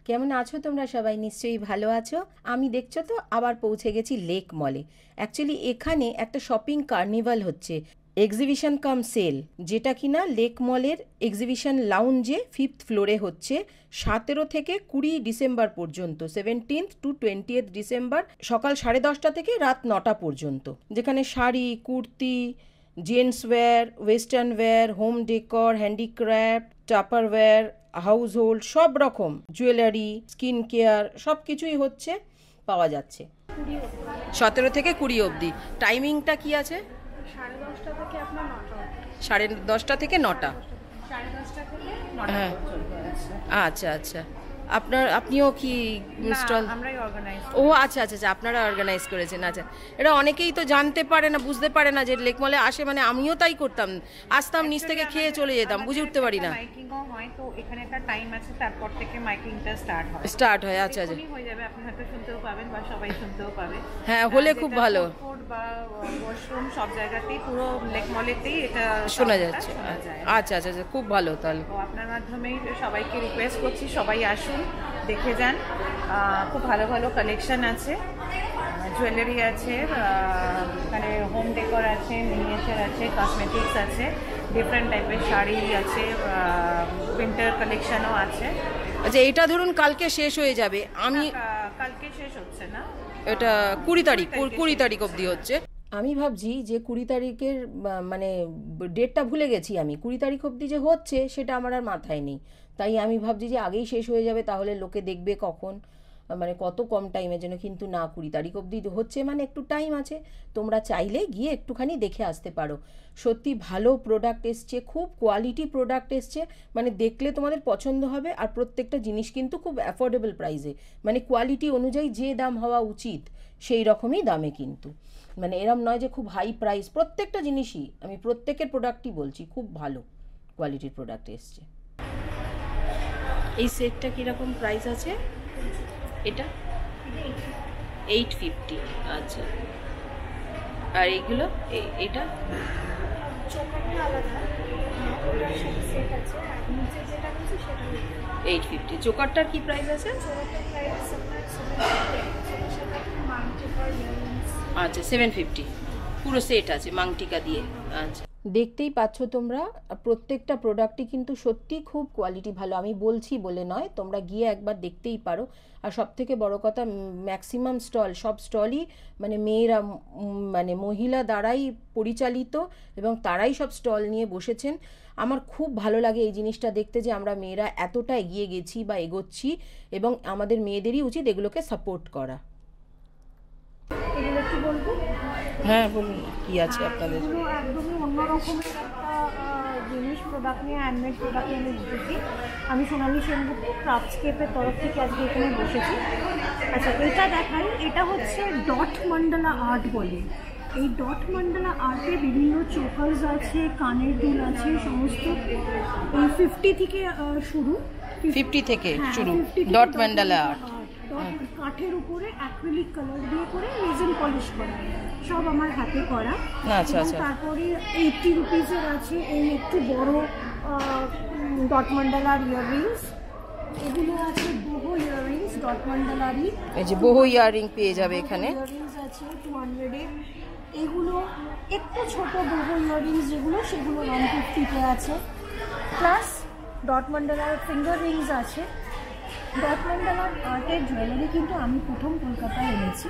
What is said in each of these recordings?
কেমন আছো তোমরা সবাই? নিশ্চয়ই ভালো আছো। আমি দেখছো তো আবার পৌঁছে গেছি লেক মলে। অ্যাকচুয়ালি এখানে একটা শপিং কার্নিভাল হচ্ছে, এক্সিবিশন কাম সেল, যেটা কিনা লেক মলের এক্সিবিশন লাউঞ্জে 5th ফ্লোরে হচ্ছে 17 থেকে 20 ডিসেম্বর পর্যন্ত, 17th to 20th ডিসেম্বর, সকাল 10:30 থেকে রাত 9টা পর্যন্ত। যেখানে sari, kurti, gents wear, western wear, home decor, handicraft, Tupperware, household, সব রকম জুয়েলারি, স্কিন কেয়ার সব কিছুই হচ্ছে, পাওয়া যাচ্ছে। 17 থেকে 20 অবধি। টাইমিংটা কি আছে? 10:30 থেকে আপনার 9টা। 10:30 থেকে 9টা। 10:30 থেকে 9টা হ্যাঁ, পর্যন্ত আছে। আচ্ছা আচ্ছা। আপনিও কি স্টল? আমরাই অর্গানাইজ। ও আচ্ছা আচ্ছা আচ্ছা, আপনারা অর্গানাইজ করেছেন। আচ্ছা, এটা অনেকেই তো জানতে পারে না, বুঝতে পারে না যে লেক মলে আসে। মানে আমিও তাই করতাম, আসতাম নিচ থেকে খেয়ে চলে যেতাম, বুঝে উঠতে পারি না। মাইকিংও হয়, তো এখানে একটা টাইম আছে, তারপর থেকে মাইকিংটা স্টার্ট হয়। আচ্ছা আচ্ছা, হয়ে যাবে, আপনি হয়তো শুনতেও পাবেন বা সবাই শুনতেও পাবে। হ্যাঁ, হলে খুব ভালো। ফুড বা ওয়াশরুম সব জায়গাতেই, পুরো লেক মলেতেই এটা শোনা যাচ্ছে। আচ্ছা আচ্ছা আচ্ছা, খুব ভালো। তাহলে তো আপনার মাধ্যমেই সবাইকে রিকোয়েস্ট করছি, সবাই আসুন, দেখে যান। খুব ভালো ভালো কালেকশন আছে, জুয়েলারি আছে, মানে হোম ডেকর আছে, মিনিয়েচার আছে, কসমেটিক্স আছে, ডিফারেন্ট টাইপের শাড়ি আছে, উইন্টার কালেকশনও আছে। আচ্ছা, এটা ধরুন কালকে শেষ হয়ে যাবে। আমি কালকে শেষ হচ্ছে না, এটা 20 তারিখ অবধি হচ্ছে। আমি ভাবছি যে 20 তারিখের মানে ডেটটা ভুলে গেছি আমি। 20 তারিখ অবধি যে হচ্ছে সেটা আমার আর মাথায় নেই। তাই আমি ভাবছি যে আগেই শেষ হয়ে যাবে, তাহলে লোকে দেখবে কখন, মানে কত কম টাইমের জন্য। কিন্তু না, 20 তারিখ অবধি হচ্ছে, মানে একটু টাইম আছে। তোমরা চাইলে গিয়ে একটুখানি দেখে আসতে পারো। সত্যি ভালো প্রোডাক্ট এসছে, খুব কোয়ালিটি প্রোডাক্ট এসছে, মানে দেখলে তোমাদের পছন্দ হবে। আর প্রত্যেকটা জিনিস কিন্তু খুব অ্যাফোর্ডেবল প্রাইসে, মানে কোয়ালিটি অনুযায়ী যে দাম হওয়া উচিত সেই রকমই দামে। কিন্তু মানে এরম নয় যে খুব হাই প্রাইস। প্রত্যেকটা জিনিসই, আমি প্রত্যেকের প্রোডাক্টই বলছি, খুব ভালো কোয়ালিটির প্রোডাক্ট এসছে। এই সেটটা কীরকম প্রাইস আছে? এটা 850। আচ্ছা, আর এইগুলো এটা চোকারটা আলাদা, ওটার সাথে সেট আছে, আর নিচে যেটা আছে সেটা 850। চোকারটার কি প্রাইস আছে? চোকারটার প্রাইস আপনার 750, মাল্টিপার ইয়ারিংস। আচ্ছা, 750 পুরো সেট আছে মাংটিকা দিয়ে। আচ্ছা, দেখতেই পাচ্ছ তোমরা, প্রত্যেকটা প্রোডাক্টই কিন্তু সত্যি খুব কোয়ালিটি ভালো। আমি বলছি বলে নয়, তোমরা গিয়ে একবার দেখতেই পারো। আর সব থেকে বড় কথা, ম্যাক্সিমাম স্টল, সব স্টলই মানে মেয়েরা, মানে মহিলা দ্বারাই পরিচালিত, এবং তারাই সব স্টল নিয়ে বসেছেন। আমার খুব ভালো লাগে এই জিনিসটা দেখতে, যে আমরা মেয়েরা এতটা এগিয়ে গেছি বা এগোচ্ছি, এবং আমাদের মেয়েদেরই উচিত এগুলোকে সাপোর্ট করা। এগুলো কি বলবো? হ্যাঁ বলুন, কি আছে আপনাদের? এগুলো একদমই অন্যরকমের একটা জিনিস, প্রোডাক্ট নিয়ে, হ্যান্ডমেড প্রোডাক্ট নিয়ে আমি বসেছি। আমি সোনালী সেনগুপ্ত ক্রাফটস্কেপের তরফ থেকে আজকে এখানে বসেছি। আচ্ছা, এটা দেখাই, এটা হচ্ছে ডট মন্ডলা আর্ট বলে। এই ডট মন্ডলা আর্টে বিভিন্ন চোকার্স আছে, কানের দুল আছে, সমস্ত এই 50 থেকে শুরু। 50 থেকে শুরু 50 থেকে ডট মন্ডলা আর্ট। কাঠের উপরে অ্যাক্রিলিক কালার দিয়ে করে রেজিন পলিশ করা, সব আমার হাতে করা। আচ্ছা আচ্ছা। তারপরে 80 রুপিসের আছে এই একটু বড় ডট মন্ডলার ইয়াররিংস। এগুলো আছে বহু ইয়াররিংস, ডট মন্ডলারই। এই যে বহু ইয়াররিং পেয়ে যাবে এখানে। ইয়াররিংস আছে 200-এ। এগুলো একটু ছোট বহু ইয়াররিংস যেগুলো, সেগুলো 150-তে আছে। প্লাস ডট মন্ডলার ফিঙ্গার রিংস আছে। ডট মন্ডলার আর্টের জুয়েলারি কিন্তু আমি প্রথম কলকাতায় এনেছি,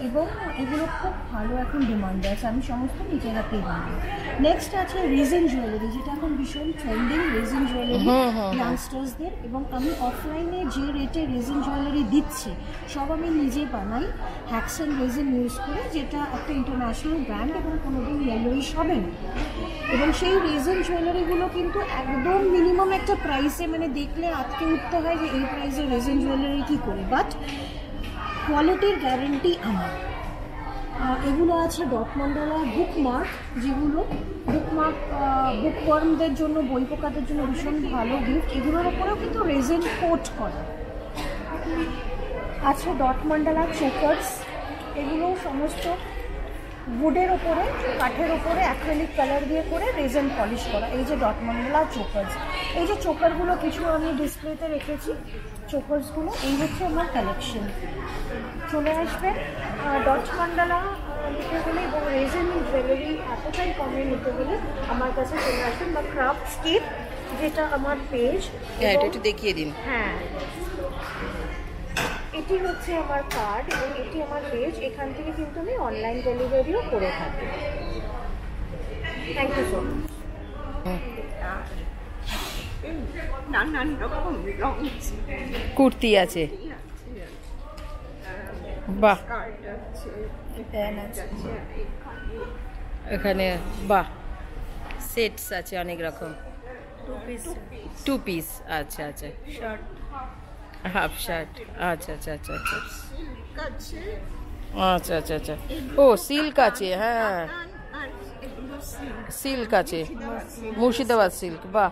এবং এগুলো খুব ভালো এখন ডিমান্ডে আছে। আমি সমস্ত নিজের হাতেই বানাই। নেক্সট আছে রেজিন জুয়েলারি, যেটা এখন ভীষণ ট্রেন্ডিং, রেজিন জুয়েলারি ইয়াংস্টার্সদের। এবং আমি অফলাইনে যে রেটে রেজিন জুয়েলারি দিচ্ছি, সব আমি নিজে বানাই, হ্যাক্সেন রেজিন ইউজ করে, যেটা একটা ইন্টারন্যাশনাল ব্র্যান্ড, এবং কোনোদিন ইয়েলোইশ হবে না। এবং সেই রেজিন জুয়েলারিগুলো কিন্তু একদম মিনিমাম একটা প্রাইসে, মানে দেখলে আটকে উঠতে হয় যে এই প্রাইসে রেজিন জুয়েলারি কী করে, বাট কোয়ালিটির গ্যারেন্টি আমার। এগুলো আছে ডট মন্ডলা বুকমার্ক, যেগুলো বুকওয়ার্মদের জন্য, বই পোকাদের জন্য ভীষণ ভালো গিফট। এগুলোর ওপরেও কিন্তু রেজিন কোট করা আছে। ডট মন্ডলা চোকার্স, এগুলো সমস্ত উডের ওপরে, কাঠের ওপরে অ্যাক্রিলিক কালার দিয়ে করে রেজিন পলিশ করা। এই যে ডট মন্ডলা চোকার্স, এই যে চোকারগুলো কিছু আমি ডিসপ্লেতে রেখেছি, চোকার্সগুলো। এই হচ্ছে আমার কালেকশন। চলে আসবেন ডট মান্ডালা নিতে হলে এবং রেজেন জুয়েলারি এতটাই কমে নিতে হলে আমার কাছে চলে আসবেন, বা ক্রাফটস্কেপ যেটা আমার পেজ। হ্যাঁ, এটা একটু দেখিয়ে দিন। হ্যাঁ, এটি হচ্ছে আমার কার্ড এবং এটি আমার পেজ। এখান থেকে কিন্তু আমি অনলাইন ডেলিভারিও করে থাকি। Thank you so much. নানান রকম রং কুর্তি আছে, বাহ, এখানে বাহ সেটস আছে অনেক রকম, টু পিস, আচ্ছা আচ্ছা, হাফ শার্ট, আচ্ছা আচ্ছা আচ্ছা আচ্ছা আচ্ছা আচ্ছা আচ্ছা, ও সিল্ক আছে, হ্যাঁ সিল্ক আছে, মুর্শিদাবাদ সিল্ক, বাহ,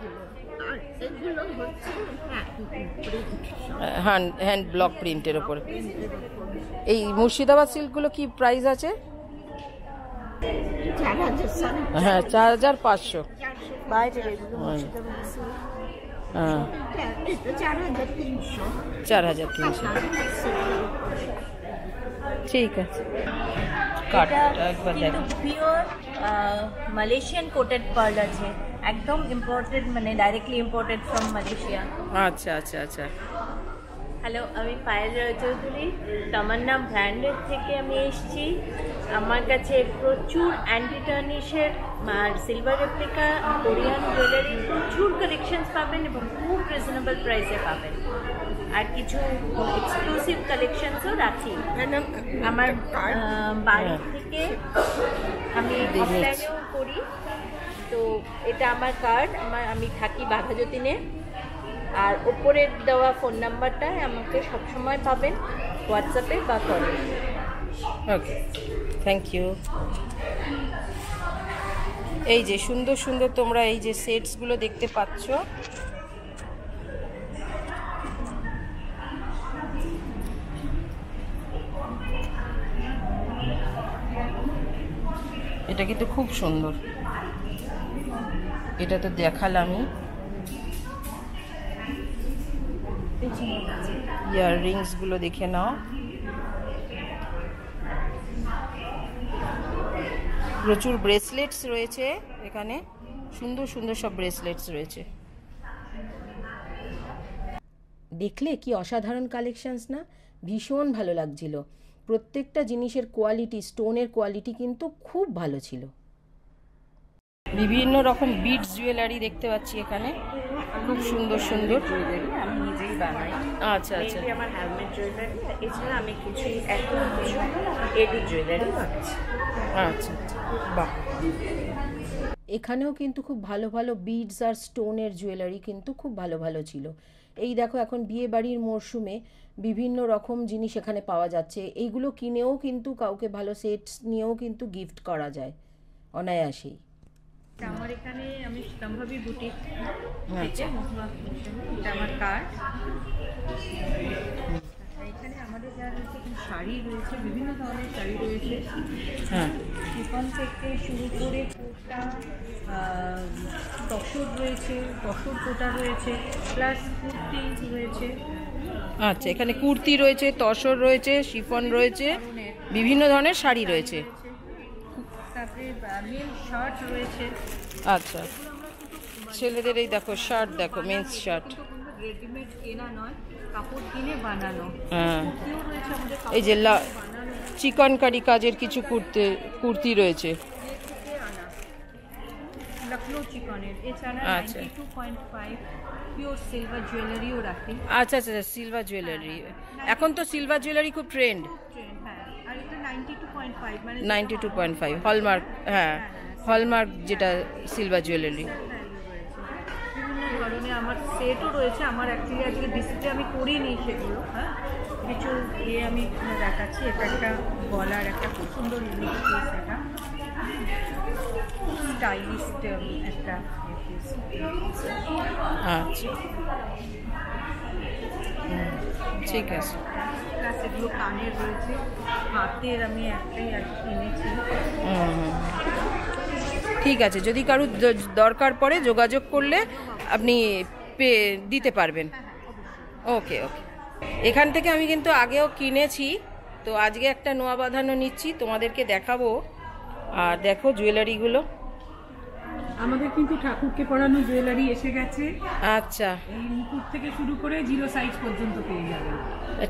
হ্যান্ড ব্লক প্রিন্টের ওপরে। এই মুর্শিদাবাদ সিল্কগুলো কি প্রাইস আছে? হ্যাঁ 4500। হ্যাঁ 4300। ঠিক আছে, পিওর মালয়েশিয়ান কোটেড পার্ল আছে, একদম ইম্পোর্টেড, মানে ডাইরেক্টলি ইম্পোর্টেড ফ্রম মালয়েশিয়া। আচ্ছা আচ্ছা আচ্ছা। হ্যালো, আমি পায়েল রায়চৌধুরী, তামান্না ব্র্যান্ডের থেকে আমি এসেছি। আমার কাছে প্রচুর অ্যান্টি টার্নিশের আর সিলভার রেপ্লিকা কোরিয়ান জুয়েলারি প্রচুর কালেকশনস পাবেন এবং খুব রিজনেবল প্রাইসে পাবেন। আর কিছু এক্সক্লুসিভ কালেকশনসও রাখি। আমার বাড়ি থেকে আমি অফলাইনেও করি। তো এটা আমার কার্ড, আমি থাকি বাঘাযতীনে। আর ওপরের দেওয়া ফোন নাম্বারটায় আমাকে সবসময় পাবেন, হোয়াটসঅ্যাপে বা কলে। ওকে, থ্যাংক ইউ। এই যে সুন্দর সুন্দর তোমরা এই যে সেটসগুলো দেখতে পাচ্ছ, এটা কিন্তু খুব সুন্দর, এটা তো দেখালামই। ইয়াররিংসগুলো দেখে নাও, প্রচুর ব্রেসলেটস রয়েছে এখানে, সুন্দর সুন্দর সব ব্রেসলেটস রয়েছে। দেখলে কি অসাধারণ কালেকশনস না? ভীষণ ভালো লাগছিল। প্রত্যেকটা জিনিসের কোয়ালিটি, স্টোনের কোয়ালিটি কিন্তু খুব ভালো ছিল। বিভিন্ন রকম বিডস জুয়েলারি দেখতে পাচ্ছি এখানে, খুব সুন্দর সুন্দর। আমি নিজেই বানাই। আচ্ছা আচ্ছা, আমার হ্যান্ডমেড জুয়েলারি, এছাড়া আমি কিছু এখন কিছু এডি জুয়েলারি বানাচ্ছি। আচ্ছা আচ্ছা, বাহ। এখানেও কিন্তু খুব ভালো ভালো বিডস আর স্টোনের জুয়েলারি কিন্তু খুব ভালো ভালো ছিল। এই দেখো, এখন বিয়ে বাড়ির মরশুমে বিভিন্ন রকম জিনিস এখানে পাওয়া যাচ্ছে। এইগুলো কিনেও কিন্তু কাউকে ভালো সেটস নিয়েও কিন্তু গিফট করা যায় অনায়াসেই। আমার এখানে আমি সম্ভাবী বুটিক থেকে মহুয়া, এটা আমার কার্ড। এখানে আমাদের যা রয়েছে শাড়ি রয়েছে, বিভিন্ন ধরনের শাড়ি রয়েছে, হ্যাঁ, শিফন থেকে শুরু করে কোটা, তসর রয়েছে, তসর কোটা রয়েছে, প্লাস কুর্তি রয়েছে। আচ্ছা, এখানে কুর্তি রয়েছে, তসর রয়েছে, শিফন রয়েছে, বিভিন্ন ধরনের শাড়ি রয়েছে। তারপরে মেন শার্ট রয়েছে। আচ্ছা, ছেলেদের এই দেখো শার্ট, দেখো মেন্স শার্ট, রেডিমেড কেনা নয়, কাপড় কিনে বানানো। হ্যাঁ, কুর্তিও রয়েছে আমাদের, এই যে চিকনকারি কাজের কিছু কুর্তি রয়েছে, লখনৌ চিকনের। এছাড়া আচ্ছা 92.5 পিওর সিলভার জুয়েলারিও রাখি। আচ্ছা আচ্ছা, সিলভার জুয়েলারি, এখন তো সিলভার জুয়েলারি খুব ট্রেন্ড। হ্যাঁ, আর এটা 92.5 মানে 92.5 হলমার্ক, হ্যাঁ হলমার্ক যেটা সিলভার জুয়েলারি। বিভিন্ন ধরনের আমার সেটও রয়েছে। আমার অ্যাকচুয়ালি আজকে ডিসপ্লে আমি করিনি সেগুলো। হ্যাঁ, কিছু আমি দেখাচ্ছি। এটা একটা গলার একটা খুব সুন্দর ইউনিক পিস, এটা স্টাইলিস্ট একটা পিস। আচ্ছা, ঠিক আছে। প্লাস এগুলো কানের রয়েছে, হাতের আমি একটাই আর কিনেছি। ঠিক আছে, যদি কারো দরকার পড়ে যোগাযোগ করলে আপনি দিতে পারবেন। ওকে ওকে। এখান থেকে আমি কিন্তু আগেও কিনেছি, তো আজকে একটা নোয়া বাঁধানো নিচ্ছি, তোমাদেরকে দেখাবো। আর দেখো জুয়েলারিগুলো, আমাদের কিন্তু ঠাকুরকে পরানো জুয়েলারি এসে গেছে। আচ্ছা, এই মুকুট থেকে শুরু করে 0 সাইজ পর্যন্ত পেয়ে যাবেন।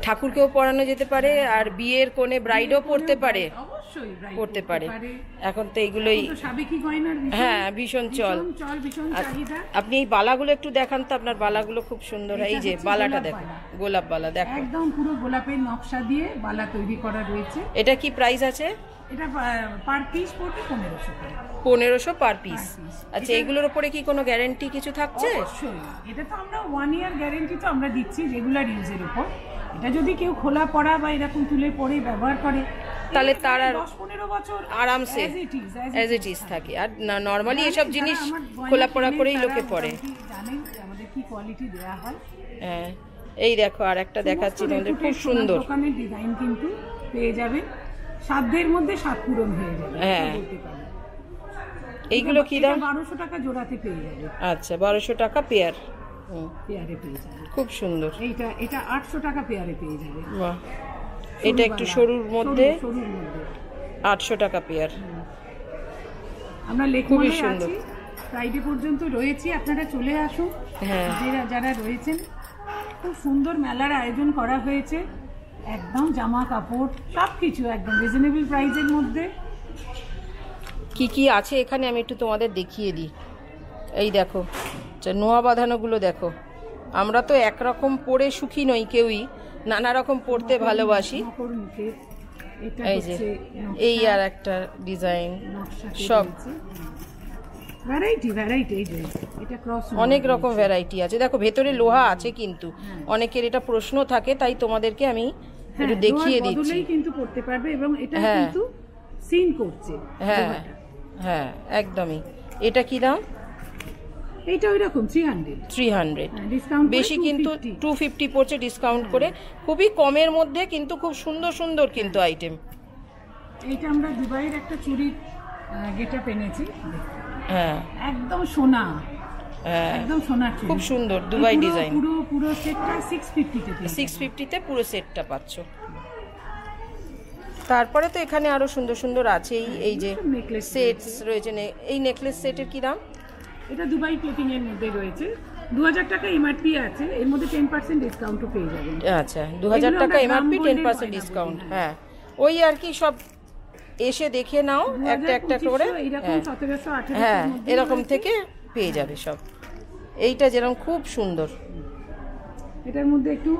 ঠাকুরকেও পরানো যেতে পারে, আর বিয়ের কোণে ব্রাইডও পরতে পারে, অবশ্যই bride পরতে পারে। পারে। এখন তো এইগুলোই, এখন তো সাবেকি গয়নার হ্যাঁ ভীষণ চল। ভীষণ চাহিদা। আপনি এই বালাগুলো একটু দেখান তো, আপনার বালাগুলো খুব সুন্দর। এই যে হচ্ছে বালাটা গোলাপ দেখো, বালা। গোলাপ বালা দেখো। একদম পুরো গোলাপের নকশা দিয়ে বালা তৈরি করা রয়েছে। এটা কি প্রাইস আছে? এটা পার পিস পড়বে 1500 করে। 1500 পার পিস। piece। আচ্ছা, এগুলোর উপরে কি কোনো গ্যারান্টি কিছু থাকছে? অবশ্যই, এটা তো আমরা 1 ইয়ার গ্যারেন্টি তো আমরা দিচ্ছি রেগুলার ইউজের উপর। এটা যদি কেউ খোলা পড়া বা এরকম তুলে পরে ব্যবহার করে, তাহলে তার আর 10-15 বছর আরামসে as it is থাকে। আর নর্মালি এসব জিনিস যারা আমার গয়না খোলা পড়া কেনেন করেই তারা লোকে পরে। মোটামুটি জানেন যে আমাদের কি কোয়ালিটি দেওয়া হয়। হ্যাঁ, এই দেখো আর একটা দেখাচ্ছি তোমাদের, খুব সুন্দর। দোকানের ডিজাইন কিন্তু পেয়ে যাবেন, সাধ্যের মধ্যে সাত পূরণ হয়ে যাবে। হ্যাঁ। বলতে পারেন। এইগুলো কি দাম? 1200 টাকা জোড়াতে পেয়ে যাবে, আচ্ছা, 1200 টাকা পেয়ার। পেয়ারে পেয়ে যাবে। খুব সুন্দর। এটা 800 টাকা পেয়ারে পেয়ে যাবে। বাহ, এটা একটু সরুর মধ্যে, সরুর মধ্যে 800 টাকা পেয়ার। আমরা খুবই লেকমলে সুন্দর। আছি, ফ্রাইডে পর্যন্ত রয়েছি, আপনারা চলে আসুন। হ্যাঁ। যারা রয়েছেন, খুব সুন্দর মেলার আয়োজন করা হয়েছে, একদম জামা কাপড় সবকিছু একদম রিজনেবল প্রাইসের মধ্যে। কি কি আছে এখানে আমি একটু তোমাদের দেখিয়ে দিই। এই দেখো, নোয়া বাঁধানোগুলো দেখো। আমরা তো একরকম পরে সুখী নই কেউই, নানা রকম পরতে ভালোবাসি। মকর মুখের, এটা এই যে হচ্ছে এই আর একটা ডিজাইন, নকশা সব ভ্যারাইটি এই যে এটা ক্রস অনেক রকম ভ্যারাইটি আছে। দেখো ভেতরে লোহা আছে, কিন্তু অনেকের এটা প্রশ্ন থাকে, তাই তোমাদেরকে আমি একটু দেখিয়ে দিচ্ছি। কিন্তু করতে পারবে, এবং এটা হ্যাঁ। কিন্তু সিন করছে। হ্যাঁ হ্যাঁ, একদমই। এটা কি দাম? এইটা ওই রকম 300। 300। ডিসকাউন্ট বেশি কিন্তু 250 পড়ছে ডিসকাউন্ট করে। খুবই কমের মধ্যে কিন্তু খুব সুন্দর সুন্দর কিন্তু আইটেম। এইটা আমরা দুবাইয়ের একটা চুড়ির গেটআপ এনেছি, হ্যাঁ একদম সোনা, হ্যাঁ, একদম সোনার চুড়ি, খুব সুন্দর দুবাই ডিজাইন। পুরো সেটটা 650 তে পেয়ে 650-তে পুরো সেটটা পাচ্ছ। তারপরে তো এখানে আরো সুন্দর সুন্দর আছে। এই যে necklace সেটস রয়েছে, এই নেকলেস সেটের কি দাম? এটা দুবাই প্লেটিং এর মধ্যে রয়েছে, 2000 টাকা এমআরপি আছে, এর মধ্যে 10% ডিসকাউন্টও পেয়ে যাবেন। আচ্ছা, 2000 এগুলো টাকা আমরা এমআরপি, দাম বললেই 10% হয় না, ডিসকাউন্ট। বলি, হ্যাঁ, ওই আর কি, সব এসে দেখে নাও একটা একটা করে। 2500 এরকম হ্যাঁ 1700-1800 হ্যাঁ, এর মধ্যে এরকম রয়েছে। থেকে পেয়ে যাবে সব। এইটা যেরকম খুব সুন্দর। এটার মধ্যে একটু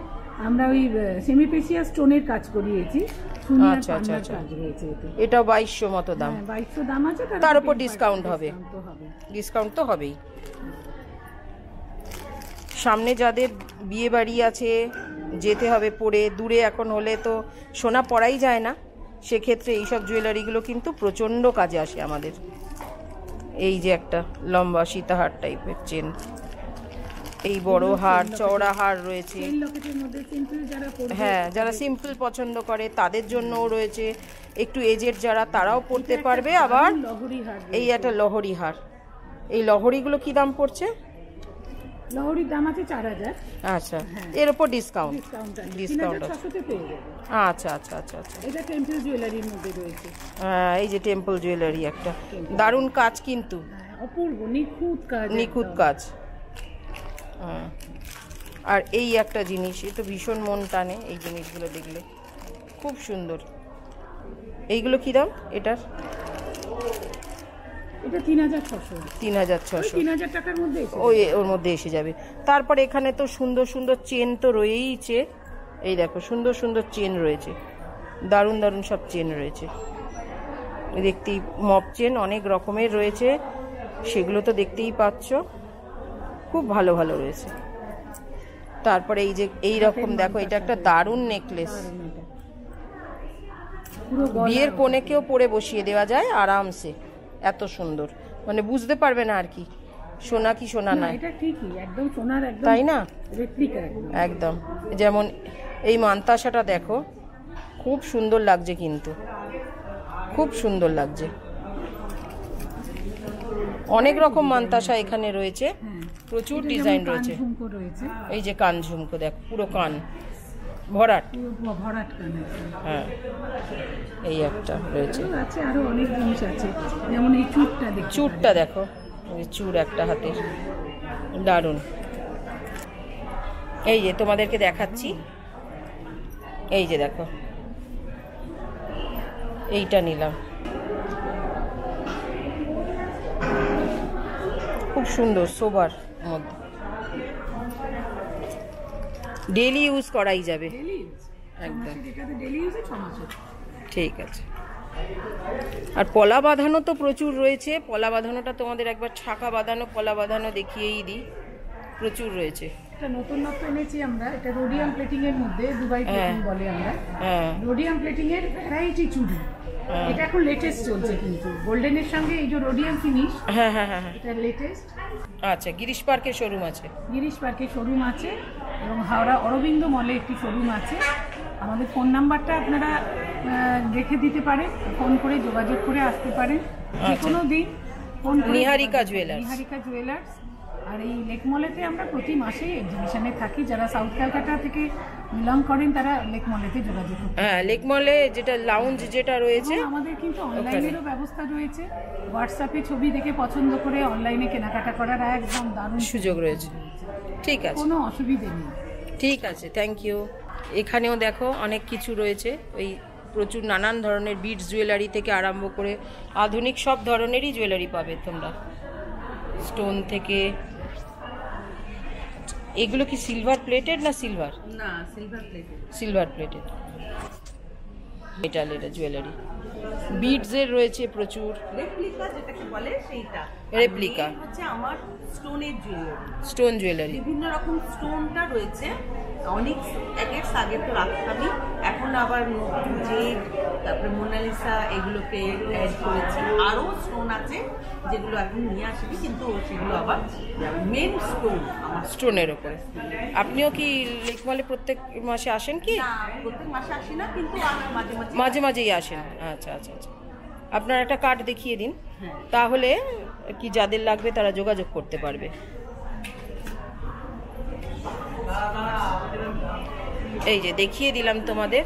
আমরা ওই সেমি প্রেসিয়াস স্টোনের কাজ করিয়েছি, সুনিয়ার আচ্ছা, আচ্ছা, পান্নার আচ্ছা। কাজ রয়েছে এতে। এটাও 2200 মতো দাম। হ্যাঁ, 2200 দাম আছে, তার উপর ডিসকাউন্ট হবে। তো হবে। ডিসকাউন্ট তো হবেই। সামনে যাদের বিয়ে বাড়ি আছে, যেতে হবে পরে, দূরে এখন হলে তো সোনা পরাই যায় না, সেক্ষেত্রে এইসব জুয়েলারিগুলো কিন্তু প্রচণ্ড কাজে আসে আমাদের। এই যে একটা লম্বা সীতাহার টাইপের চেন, এই বড় হার, চওড়া হার রয়েছে। এই লকেটের মধ্যে সিম্পল যারা পরবে, হ্যাঁ, যারা সিম্পল পছন্দ করে তাদের জন্যও রয়েছে। একটু এজেড যারা, তারাও পরতে পারবে। আবার লহরি হার, এই একটা লহরি হার। এই লহরিগুলো কি দাম পড়ছে? লহরির দাম আছে 4000। আচ্ছা, এর উপর ডিসকাউন্ট? ডিসকাউন্ট আছে, ডিসকাউন্ট আছে। 3600 তে পেয়ে যাবে। আচ্ছা আচ্ছা আচ্ছা আচ্ছা। এটা টেম্পল জুয়েলারির মধ্যে রয়েছে। এই যে টেম্পল জুয়েলারি, একটা দারুণ কাজ কিন্তু, অপূর্ব নিখুঁত কাজ, নিখুঁত একদম। কাজ। আর এই একটা জিনিস, এ তো ভীষণ মন টানে এই জিনিসগুলো দেখলে, খুব সুন্দর। এইগুলো কি দাম এটার? এটা 3600। 3600। 3000 টাকার মধ্যে এসে ওই ওর মধ্যে এসে যাবে। তারপর এখানে তো সুন্দর সুন্দর চেন তো রয়েইছে। এই দেখো সুন্দর সুন্দর চেন রয়েছে, দারুণ দারুণ সব চেন রয়েছে। দেখতেই মপ চেন অনেক রকমের রয়েছে, সেগুলো তো দেখতেই পাচ্ছ, খুব ভালো ভালো রয়েছে। তারপরে এই যে এই রকম দেখো, এটা একটা দারুণ নেকলেস, পুরো বিয়ের কোণেকেও পরে বসিয়ে দেওয়া যায় আরামসে, এত সুন্দর, মানে বুঝতে পারবে না আর কি সোনা কি সোনা না, নয়, এটা ঠিকই একদম সোনার, একদম তাই না? রেপ্লিকা একদম। যেমন এই মান্তাসাটা দেখো, খুব সুন্দর লাগছে, কিন্তু খুব সুন্দর লাগছে। অনেক রকম মান্তাসা এখানে রয়েছে, প্রচুর ডিজাইন রয়েছে। ঝুমকো রয়েছে। এই যে কান ঝুমকো দেখো, পুরো কান, ভরাট, পুরো ভরাট কানেকশন। হ্যাঁ এই একটা রয়েছে। আছে আরো অনেক জিনিস আছে, যেমন এই চুরটা দেখো, চুরটা দেখো, এই চুর একটা হাতের, দারুণ। এই যে তোমাদেরকে দেখাচ্ছি, এই যে দেখো এইটা নিলাম, খুব সুন্দর, সোবার মধ্যে, ডেলি ইউজ করাই যাবে একদম। ডেলি ইউজে 6 মাসের। ঠিক আছে। আর পলা বাঁধানো তো প্রচুর রয়েছে, পলা বাঁধানোটা তোমাদের একবার ছাকা বাঁধানো, পলা বাঁধানো দেখিয়েই দিই, প্রচুর রয়েছে। এটা নতুনত্ব এনেছি আমরা, এটা রোডিয়াম প্লেটিং এর মধ্যে, দুবাই প্লেটিং বলে আমরা। হ্যাঁ রোডিয়াম প্লেটিং এর ভ্যারাইটি চুড়ি, এটা এখন লেটেস্ট চলছে, কিন্তু গোল্ডেনের সঙ্গে এই যে রোডিয়াম ফিনিশ, হ্যাঁ হ্যাঁ হ্যাঁ, এটা লেটেস্ট। আচ্ছা, গিরিশ পার্কের শোরুম আছে? গিরিশ পার্কে শোরুম আছে এবং হাওড়া অরবিন্দ মলে একটি শোরুম আছে। আমাদের ফোন নাম্বারটা আপনারা রেখে দিতে পারেন, ফোন করে যোগাযোগ করে আসতে পারেন যে কোনো দিন। ফোন করে নিহারিকা জুয়েলার্স। নিহারিকা জুয়েলার্স। আর এই লেক মলেতে আমরা প্রতি মাসেই এক্সিবিশনে থাকি, যারা সাউথ ক্যালকাটা থেকে বিলং করেন তারা লেক মলেতে যোগাযোগ করতে। হ্যাঁ, লেক মলে যেটা লাউঞ্জ যেটা রয়েছে, আমাদের কিন্তু অনলাইনেরও ব্যবস্থা রয়েছে, হোয়াটসঅ্যাপে ছবি দেখে পছন্দ করে অনলাইনে কেনাকাটা করার একদম দারুণ সুযোগ রয়েছে। ঠিক আছে, কোনো অসুবিধে নেই। ঠিক আছে, থ্যাংক ইউ। এখানেও দেখো অনেক কিছু রয়েছে, ওই প্রচুর নানান ধরনের বিটস জুয়েলারি থেকে আরম্ভ করে আধুনিক সব ধরনেরই জুয়েলারি পাবে তোমরা, স্টোন থেকে। এগুলো কি সিলভার প্লেটেড না সিলভার? না, silver plated. Silver plated metal, এটা জুয়েলারি। বিটসের রয়েছে প্রচুর, রেপ্লিকা যেটাকে বলে সেইটা। রেপ্লিকা হচ্ছে আমার স্টোনের জুয়েলারি, স্টোন জুয়েলারি। বিভিন্ন রকম স্টোনটা রয়েছে, অনেক একের আগে তো রাখতামই, এখন আবার জেড, তারপরে মোনালিসা, এগুলোকে অ্যাড করেছি। আরও স্টোন আছে যেগুলো এখন নিয়ে আসিনি, কিন্তু সেগুলো আবার মেন স্টোন আমার। স্টোনের ওপরে। আপনিও কি লেক মলে প্রত্যেক মাসে আসেন কি? না, প্রত্যেক মাসে আসি না, কিন্তু মাঝে মাঝে মাঝে মাঝেই আসেন। আচ্ছা আচ্ছা আচ্ছা, আপনার একটা কার্ড দেখিয়ে দিন, তাহলে কি যাদের লাগবে তারা যোগাযোগ করতে পারবে। এই যে দেখিয়ে দিলাম তোমাদের,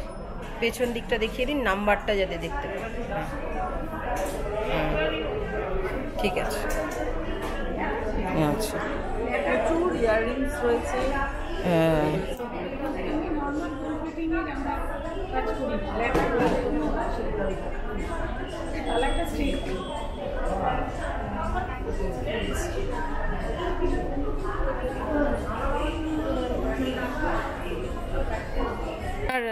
পেছন দিকটা দেখিয়ে দিন, নাম্বারটা যাতে দেখতে পাবে। ঠিক আছে, আচ্ছা। প্রচুর ইয়াররিংস রয়েছে। হ্যাঁ, আর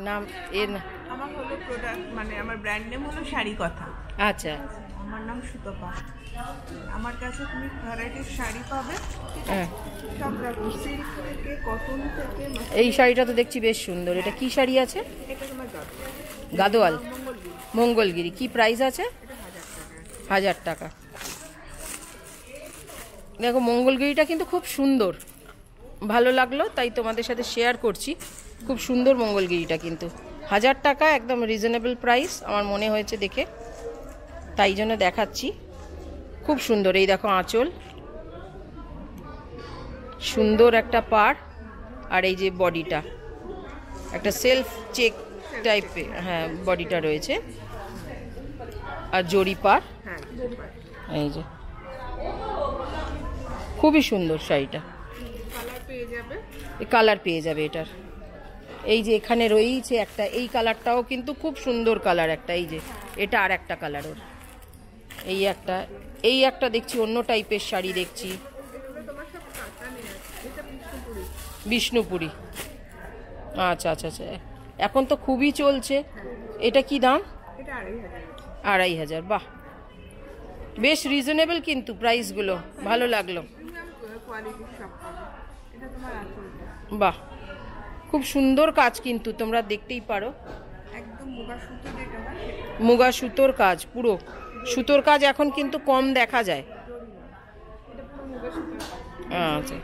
নাম এর না, আমার হলো প্রোডাক্ট, মানে আমার ব্র্যান্ড নেম হলো শাড়ি কথা। আচ্ছা, আমার নাম সুতপা। আমার কাছে তুমি ভ্যারাইটির শাড়ি পাবে, হ্যাঁ। সব রকম, সিল্ক থেকে, কটন থেকে। এই শাড়িটা তো দেখছি বেশ সুন্দর। এটা কি শাড়ি আছে? এটা তোমার গাদোয়াল, মঙ্গলগিরি। কি প্রাইস আছে? 1000 টাকা। দেখো মঙ্গলগিরিটা কিন্তু খুব সুন্দর, ভালো লাগলো তাই তোমাদের সাথে শেয়ার করছি। খুব সুন্দর মঙ্গলগিরিটা, কিন্তু 1000 টাকা একদম রিজনেবল প্রাইস আমার মনে হয়েছে দেখে, তাই জন্য দেখাচ্ছি। খুব সুন্দর। এই দেখো আঁচল, সুন্দর একটা পাড়, আর এই যে বডিটা একটা সেলফ চেক টাইপের, হ্যাঁ বডিটা রয়েছে, আর জরি পাড়। এই যে খুবই সুন্দর শাড়িটা, কালার পেয়ে যাবে এটার। এই যে এখানে রয়েছে একটা, এই কালারটাও কিন্তু খুব সুন্দর কালার একটা, এই যে এটা আর একটা কালার ওর। এই একটা দেখছি অন্য টাইপের শাড়ি দেখছি, বিষ্ণুপুরি। আচ্ছা আচ্ছা আচ্ছা, এখন তো খুবই চলছে। এটা কি দাম? 2500। বাহ, বেশ রিজনেবল কিন্তু প্রাইসগুলো, ভালো লাগলো। বাহ, খুব সুন্দর কাজ কিন্তু, তোমরা দেখতেই পারো। একদম মুগা সুতো যেটা হয়, মুগা সুতোর কাজ, পুরো সুতোর কাজ এখন কিন্তু কম দেখা যায়। আচ্ছা,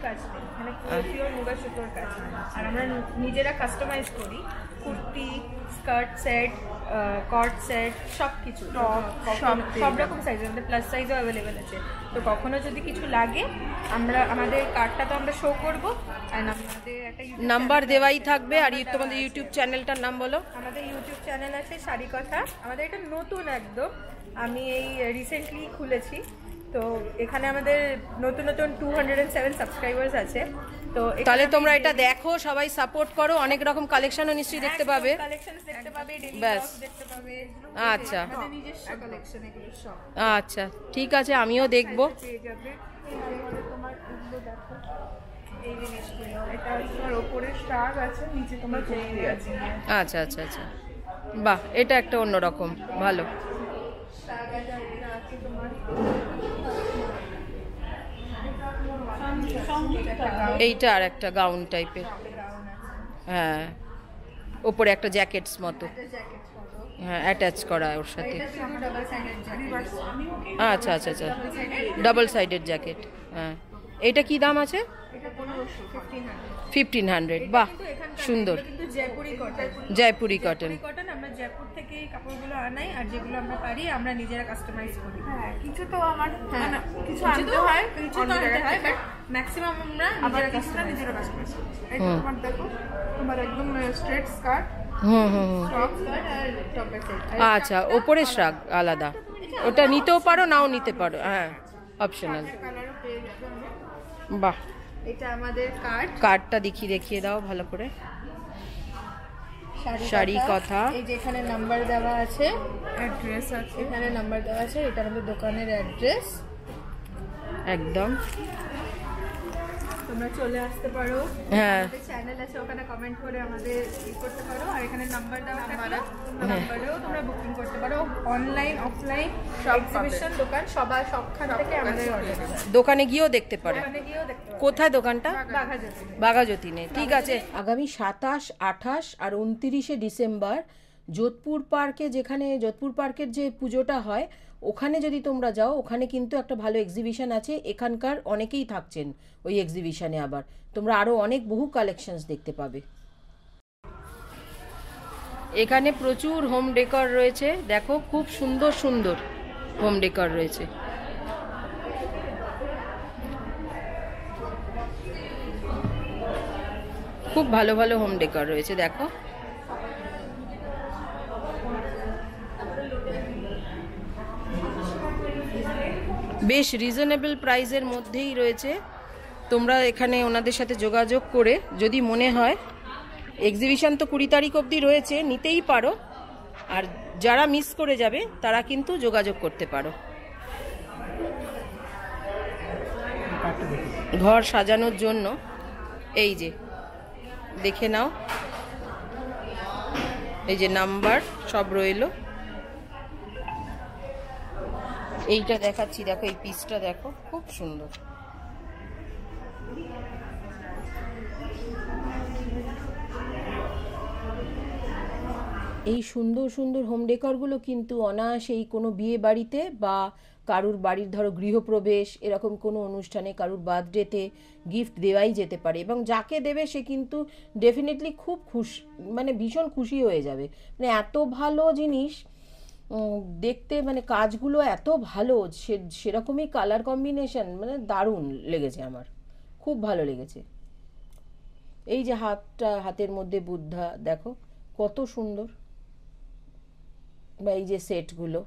মানে পিওর মুগা সুতোর কাজ। আর আমরা নিজেরা কাস্টমাইজ করি কুর্তি, স্কার্ট সেট, কট সেট, সব কিছু সব রকম সাইজ, আমাদের প্লাস সাইজও অ্যাভেলেবেল আছে। তো কখনো যদি কিছু লাগে আমাদের কার্ডটা তো আমরা শো করবো, আর আমাদের একটা নাম্বার দেওয়াই থাকবে। আর তোমাদের ইউটিউব চ্যানেলটার নাম বলো। আমাদের ইউটিউব চ্যানেল আছে শাড়ি কথা, আমাদের এটা নতুন একদম, আমি এই রিসেন্টলি খুলেছি। তো এখানে আমাদের নতুন 207 সাবস্ক্রাইবার্স আছে। তো তাহলে তোমরা এটা দেখো, সবাই সাপোর্ট করো, অনেক রকম কালেকশনও নিশ্চয়ই দেখতে পাবে। কালেকশনস দেখতে পাবে, ডেইলি ব্যাস। ব্লগস দেখতে পাবে। আচ্ছা আমাদের নিজস্ব কালেকশন এগুলো সব আচ্ছা, ঠিক আছে, আমিও দেখবো। পেয়ে যাবে। তারপরে তোমার এগুলো দেখো, এই জিনিসগুলো, এটা তোমার ওপরে স্টার আছে, নিচে তোমার কুর্তি আছে। আচ্ছা আচ্ছা আচ্ছা, বাহ, এটা একটা অন্যরকম ভালো। এইটা আর একটা গাউন টাইপের, হ্যাঁ, ওপরে একটা জ্যাকেটস মতো, হ্যাঁ, অ্যাটাচ করা ওর সাথে। আচ্ছা আচ্ছা আচ্ছা, ডাবল সাইডেড জ্যাকেট, হ্যাঁ। এইটা কি দাম আছে? 1500। বাহ, সুন্দর। কিন্তু Jaipuri cotton, Jaipuri cotton. Cotton আমরা জয়পুর থেকে এই কাপড়গুলো আনাই, আর যেগুলো আমরা পারি আমরা নিজেরা কাস্টমাইজ করি। হ্যাঁ, কিছু তো আমার মানে কিছু কিছু আনতে তো হয়, কিছু অন্য তো আনতে জায়গা হয়, থেকে। বাট ম্যাক্সিমাম আমরা আবার নিজেরা কিছুটা কাস্টমাইজ নিজেরা কাস্টমাইজ করি। এই যে তোমার দেখো, তোমার একদম স্ট্রেট স্কার্ট, হুম হুম হুম। টপ স্কার্ট আর টপের সেট। আচ্ছা, ওপরে শ্রাগ আলাদা, ওটা নিতেও পারো, নাও নিতে পারো, হ্যাঁ, অপশনাল। কালারও পেয়ে যাবে আমি। বাহ, এটা আমাদের কার্ড, কার্ডটা দেখিয়ে দাও ভালো করে। শাড়ি কথা। এই যে এখানে নাম্বার দেওয়া আছে, অ্যাড্রেস আছে, এখানে নাম্বার দেওয়া আছে, এটা আমাদের দোকানের অ্যাড্রেস। একদম, তোমরা চলে আসতে পারো, হ্যাঁ, আমাদের চ্যানেল আছে, ওখানে কমেন্ট করে আমাদের ই করতে পারো। আর এখানে নাম্বার দেওয়া থাকলে নাম্বারেও তোমরা বুকিং করতে পারো। অনলাইন অফলাইন সব এক্সিবিশন দোকান সবখান থেকে আমাদের অর্ডার আছে। দোকানে গিয়েও দেখতে পারো। ওখানে গিয়েও দেখতে পারো। কোথায় দোকানটা? বাঘাযতীন। বাঘাযতীনে, ঠিক আছে। আগামী 27, 28 আর 29শে ডিসেম্বর যোধপুর পার্কে, যেখানে যোধপুর পার্কের যে পুজোটা হয়, ওখানে যদি তোমরা যাও, ওখানে কিন্তু একটা ভালো এক্সিবিশন আছে। এখানকার অনেকেই থাকছেন ওই এক্সিবিশনে, আবার তোমরা আরও অনেক বহু কালেকশনস দেখতে পাবে। এখানে প্রচুর হোম ডেকর রয়েছে, দেখো খুব সুন্দর সুন্দর হোম ডেকর রয়েছে। খুব ভালো ভালো হোম ডেকর রয়েছে, দেখো। বেশ রিজনেবল প্রাইসের মধ্যেই রয়েছে। তোমরা এখানে ওনাদের সাথে যোগাযোগ করে, যদি মনে হয়, এক্সিবিশন তো 20 তারিখ অবধি রয়েছে, নিতেই পারো। আর যারা মিস করে যাবে তারা কিন্তু যোগাযোগ করতে পারো। ঘর সাজানোর জন্য এই যে দেখে নাও, এই যে নাম্বার সব রইলো। এইটা দেখাচ্ছি, দেখো এই পিসটা দেখো, খুব সুন্দর। এই সুন্দর সুন্দর হোম ডেকরগুলো কিন্তু অনায়াসেই কোনো বিয়ে বাড়িতে বা কারুর বাড়ির ধরো গৃহপ্রবেশ, এরকম কোনো অনুষ্ঠানে, কারুর বার্থডেতে গিফট দেওয়াই যেতে পারে। এবং যাকে দেবে সে কিন্তু ডেফিনেটলি খুব খুশি, মানে ভীষণ খুশি হয়ে যাবে। মানে এত ভালো জিনিস দেখতে, মানে কাজগুলো এত ভালো, সেরকমই কালার কম্বিনেশন, মানে দারুণ লেগেছে আমার, খুব ভালো লেগেছে। এই যে হাতের মধ্যে বুদ্ধা, দেখো কত সুন্দর। বা এই যে সেটগুলো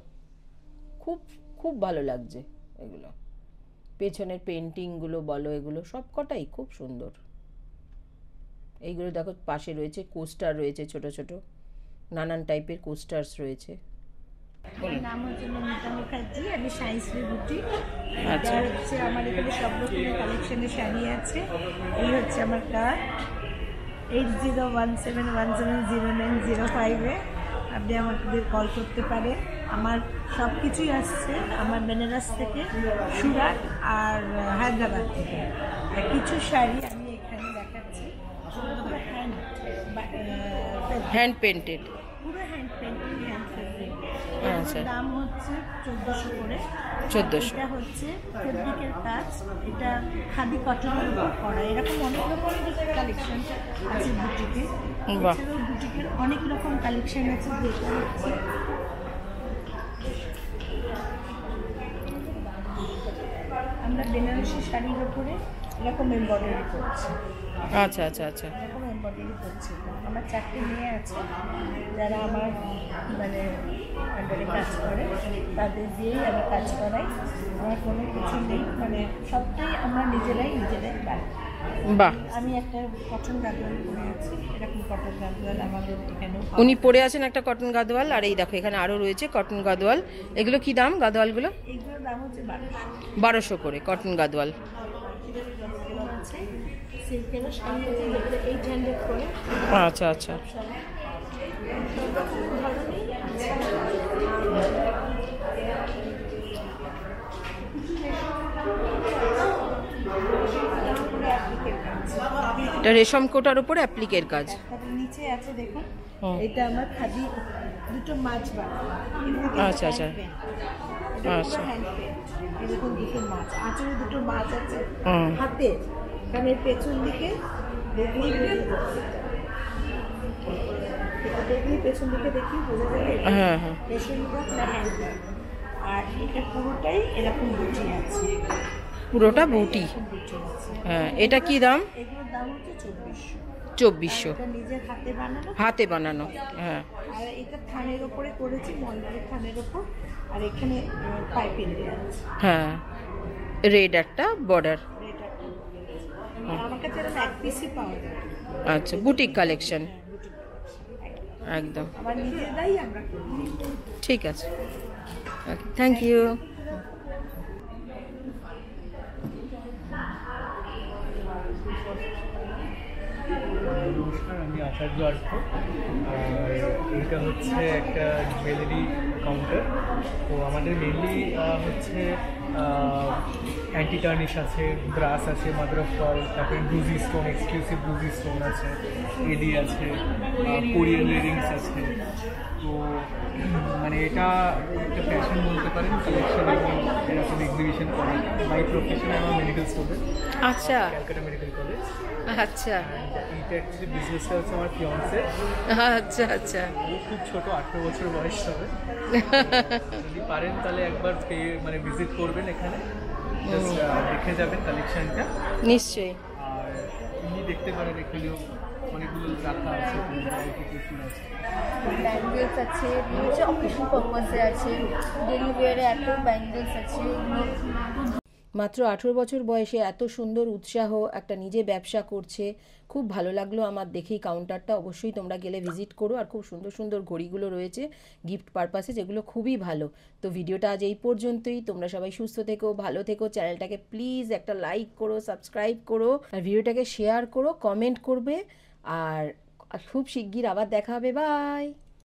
খুব খুব ভালো লাগছে, এগুলো পেছনের পেন্টিংগুলো বলো, এগুলো সব কটাই খুব সুন্দর। এইগুলো দেখো, পাশে রয়েছে কোস্টার রয়েছে, ছোট ছোট নানান টাইপের কোস্টার্স রয়েছে। নাম হচ্ছে মমিতা মুখার্জি, আমি সাইন্সরি বুটিক। আচ্ছা, আর হচ্ছে আমার এখানে সব রকমের কালেকশনের শাড়ি আছে। এই হচ্ছে আমার কার্ড 8017170905-এ আপনি আমাদের কল করতে পারেন। আমার সব কিছুই আসছে আমার বেনারস থেকে, সুরাট আর হায়দ্রাবাদ থেকে। আর কিছু শাড়ি আমি এখানে দেখাচ্ছি, হ্যান্ড পেন্টেড, পুরো হ্যান্ড পেন্টিং, হ্যান্ড ফেব্রিক। আচ্ছা, দাম হচ্ছে 1400 করে। 1400। এটা হচ্ছে ফেব্রিকের কাজ, এটা খাদি কটনের উপর করা। এরকম অনেক রকমের কালেকশন আছে বুটিকে। বাহ, এছাড়াও বুটিকের অনেক রকম কালেকশন আছে, যেটা হচ্ছে আমরা বেনারসি শাড়ির ওপরে এরকম এমব্রয়ডারি করছি, আচ্ছা আচ্ছা আচ্ছা। এরকম এমব্রয়ডারি করছি। আমার 4টে মেয়ে আছে যারা আমার মানে আন্ডারে কাজ করে, তাদের দিয়েই আমি কাজ করাই। আমার কোনো কিছু নেই, মানে সবটাই আমরা নিজেরাই পাই। বাহ, আমি একটা কটন গাদোয়াল পরে আছি, এরকম কটন গাদোয়াল আমাদের এখানেও পাওয়া উনি পরে আছেন একটা কটন গাদোয়াল, আর এই দেখো এখানে আরও রয়েছে কটন গাদোয়াল। এগুলো কি দাম গাদোয়ালগুলো? এইগুলোর দাম হচ্ছে 1200 করে কটন গাদোয়াল। আছে সিল্কেরও শাড়ি আছে, যেগুলো 800 করে। আচ্ছা আচ্ছা। এটা রেশম কোটার উপরে অ্যাপ্লিকের কাজ। তারপরে নিচে আছে দেখুন, এটা আমার খাদি দুটো মাছ বানানো। আচ্ছা আচ্ছা আচ্ছা। এরকম দুটো মাছ, আঁচড়ে দুটো মাছ আছে হাতে, কারণ পেছন দিকে দেখলেই পেছন দিকে দেখি বোঝা যাবে হ্যাঁ হ্যাঁ। রেশম ওয়ার্ক না হ্যান্ড ওয়ার্ক। আর এটা পুরোটাই এরকম বুটি আছে, পুরোটা বুটি। হ্যাঁ, এটা কি দাম? এগুলোর দাম হচ্ছে 2400। 2400 এটা নিজের হাতে বানানো, হাতে বানানো। হ্যাঁ, আর এটা থানের ওপরে করেছি, মন্দিরের থানের ওপর। আর এখানে পাইপিং দেওয়া আছে, হ্যাঁ, রেড একটা বর্ডার। আমার কাছে এরকম এক পিসই পাওয়া যায়। আচ্ছা, বুটিক কালেকশন একদম। আমার নিজেরাই আমরা করি। ঠিক আছে, ওকে, থ্যাংক ইউ। নমস্কার, আমি আচার্য আর্থ। আর এইটা হচ্ছে একটা জুয়েলারি কাউন্টার। তো আমাদের মেনলি হচ্ছে অ্যান্টি টার্নিশ আছে, ব্রাস আছে, মাদার অফ পল, তারপরে ব্রুজি স্টোন, এক্সক্লুসিভ ব্রুজি স্টোন আছে, এডি আছে, কোরিয়ান ইয়ারিংস আছে। তো মানে এটা একটা ফ্যাশন বলতে পারেন, কালেকশন এবং এরকম এক্সিবিশন করে। বাই প্রফেশনে আমার মেডিকেল স্টুডেন্ট, আচ্ছা ক্যালকাটা মেডিকেল কলেজ। আচ্ছা এইটা অ্যাকচুয়ালি বিজনেসটা হচ্ছে আমার ফিয়ন্সে। আচ্ছা আচ্ছা। ও খুব ছোট, 18 বছর বয়স হবে। যদি পারেন তাহলে একবার মানে ভিজিট করবেন এখানে, জাস্ট দেখে যাবেন কালেকশনটা। নিশ্চয়ই। আর এমনি দেখতে পারেন, এখানেও অনেকগুলো রাখা আছে, ব্যাঙ্গেলস আছে, হচ্ছে অকেশন পারপাসে আছে, ডেলি ওয়ারে এত ব্যাঙ্গেলস আছে। মাত্র 18 বছর বয়সে এত সুন্দর উৎসাহ, একটা নিজে ব্যবসা করছে, খুব ভালো লাগলো আমার দেখেই কাউন্টারটা। অবশ্যই তোমরা গেলে ভিজিট করো। আর খুব সুন্দর সুন্দর ঘড়িগুলো রয়েছে গিফট পারপাসে, যেগুলো খুবই ভালো। তো ভিডিওটা আজ এই পর্যন্তই। তোমরা সবাই সুস্থ থেকো, ভালো থেকো। চ্যানেলটাকে প্লিজ একটা লাইক করো, সাবস্ক্রাইব করো, আর ভিডিওটাকে শেয়ার করো, কমেন্ট করবে। আর খুব শিগগির আবার দেখা হবে। বাই।